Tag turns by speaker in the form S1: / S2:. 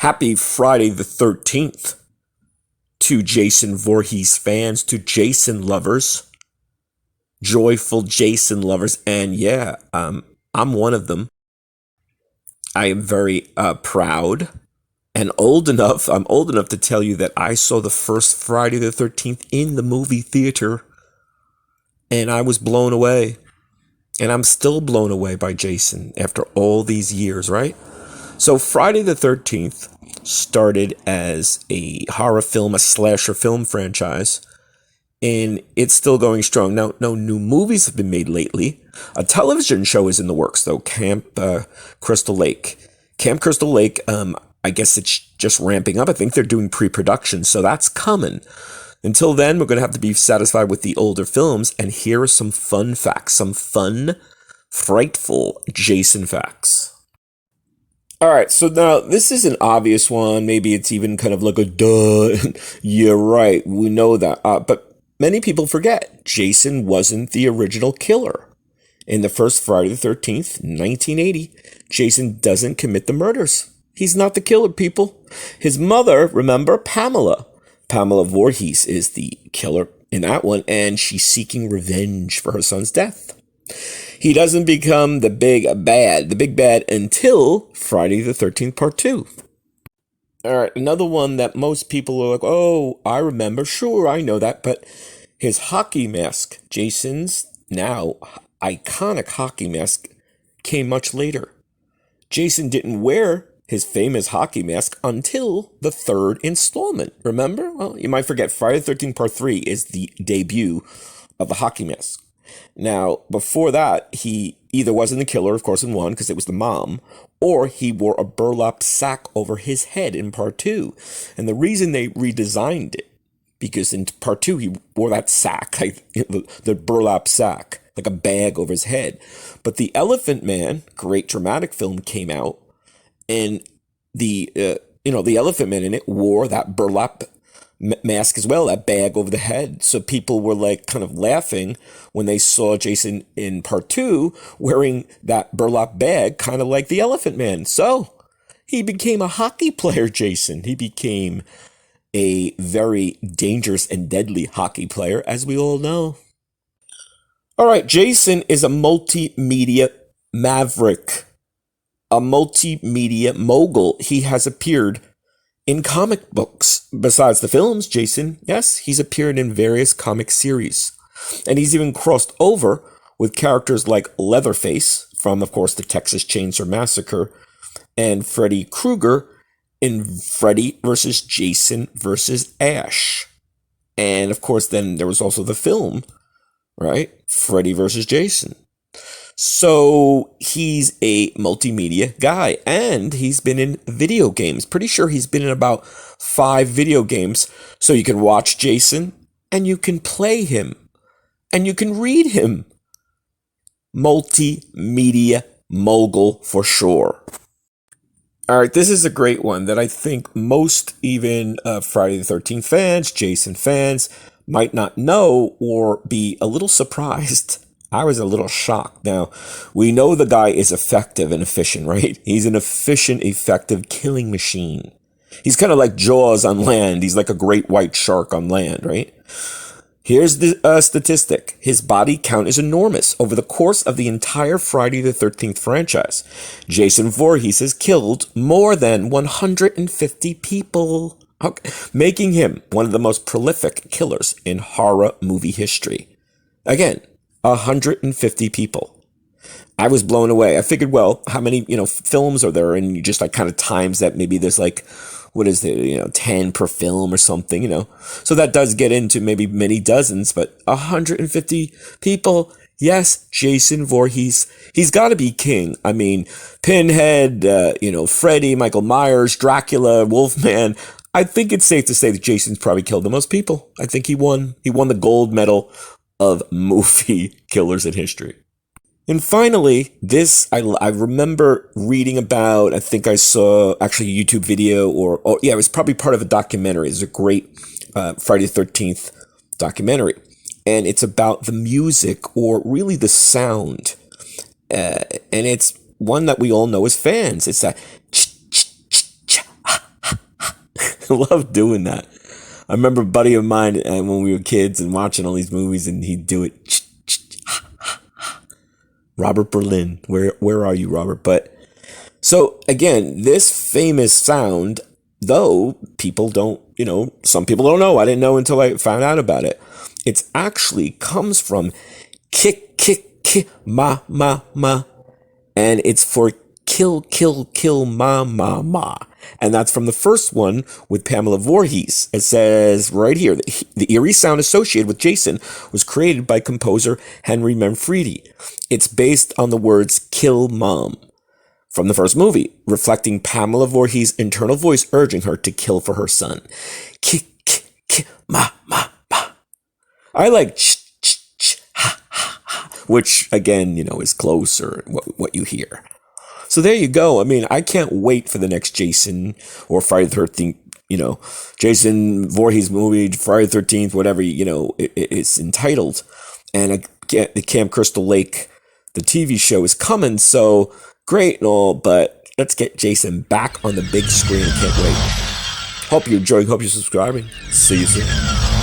S1: Happy Friday the 13th to Jason Voorhees fans, to Jason lovers, joyful Jason lovers. And yeah, I'm one of them. I am very proud and I'm old enough to tell you that I saw the first Friday the 13th in the movie theater, and I was blown away. And I'm still blown away by Jason after all these years, right? So Friday the 13th started as a horror film, a slasher film franchise, and it's still going strong. Now, no new movies have been made lately. A television show is in the works, though, Camp Crystal Lake. Camp Crystal Lake, I guess it's just ramping up. I think they're doing pre-production, so that's coming. Until then, we're going to have to be satisfied with the older films, and here are some fun facts, some fun, frightful Jason facts. All right, so now this is an obvious one. Maybe it's even kind of like a duh. You're right, we know that. But many people forget Jason wasn't the original killer. In the first Friday the 13th, 1980, Jason doesn't commit the murders. He's not the killer, people. His mother, remember, Pamela Voorhees is the killer in that one, and she's seeking revenge for her son's death. He doesn't become the big bad until Friday the 13th Part 2. All right, another one that most people are like, oh, I remember, sure, I know that, but his hockey mask, Jason's now iconic hockey mask, came much later. Jason didn't wear his famous hockey mask until the third installment. Remember? Well, you might forget Friday the 13th Part 3 is the debut of the hockey mask. Now, before that, he either wasn't the killer, of course, in 1, because it was the mom, or he wore a burlap sack over his head in Part 2. And the reason they redesigned it, because in Part 2, he wore that sack, like the burlap sack, like a bag over his head. But The Elephant Man, great dramatic film, came out, and the Elephant Man in it wore that burlap mask as well, that bag over the head. So people were like kind of laughing when they saw Jason in Part 2 wearing that burlap bag, kind of like the Elephant Man. So he became a hockey player, Jason. He became a very dangerous and deadly hockey player, as we all know. All right, Jason is a multimedia maverick, a multimedia mogul. He has appeared in comic books. Besides the films, Jason, yes, he's appeared in various comic series. And he's even crossed over with characters like Leatherface from, of course, the Texas Chainsaw Massacre, and Freddy Krueger in Freddy vs. Jason vs. Ash. And, of course, then there was also the film, right? Freddy vs. Jason. So he's a multimedia guy, and he's been in video games. Pretty sure he's been in about 5 video games. So you can watch Jason, and you can play him, and you can read him. Multimedia mogul for sure. All right, this is a great one that I think most even Friday the 13th fans, Jason fans, might not know or be a little surprised. I was a little shocked. Now, we know the guy is effective and efficient, right? He's an efficient, effective killing machine. He's kind of like Jaws on land. He's like a great white shark on land, right? Here's the statistic. His body count is enormous. Over the course of the entire Friday the 13th franchise, Jason Voorhees has killed more than 150 people, making him one of the most prolific killers in horror movie history. Again, 150 people. I was blown away. I figured, well, how many, films are there? And you just like kind of times that, maybe there's like, what is it, 10 per film or something, So that does get into maybe many dozens, but 150 people. Yes, Jason Voorhees. He's got to be king. I mean, Pinhead, Freddy, Michael Myers, Dracula, Wolfman. I think it's safe to say that Jason's probably killed the most people. I think he won. He won the gold medal of movie killers in history. And finally, this, I remember reading about, I think I saw actually a YouTube video it was probably part of a documentary. It's a great Friday the 13th documentary. And it's about the music, or really the sound. And it's one that we all know as fans. It's that I love doing that. I remember a buddy of mine when we were kids and watching all these movies, and he'd do it. Robert Berlin, where are you, Robert? But so again, this famous sound, though people don't, some people don't know. I didn't know until I found out about it. It's actually comes from kick, kick, kick, ma, ma, ma, and it's for kill, kill, kill, ma, ma, ma. And that's from the first one with Pamela Voorhees. It says right here, the eerie sound associated with Jason was created by composer Henry Manfredi. It's based on the words kill mom from the first movie, reflecting Pamela Voorhees' internal voice urging her to kill for her son. Kick, kick, kick, ma, ma, ma. I like ha, ha, ha, which again, is closer what you hear. So there you go. I mean, I can't wait for the next Jason or Friday the 13th, Jason Voorhees movie, Friday the 13th, whatever, it's entitled. And the Camp Crystal Lake, the TV show is coming. So great and all, but let's get Jason back on the big screen. Can't wait. Hope you enjoy. Hope you're subscribing. See you soon.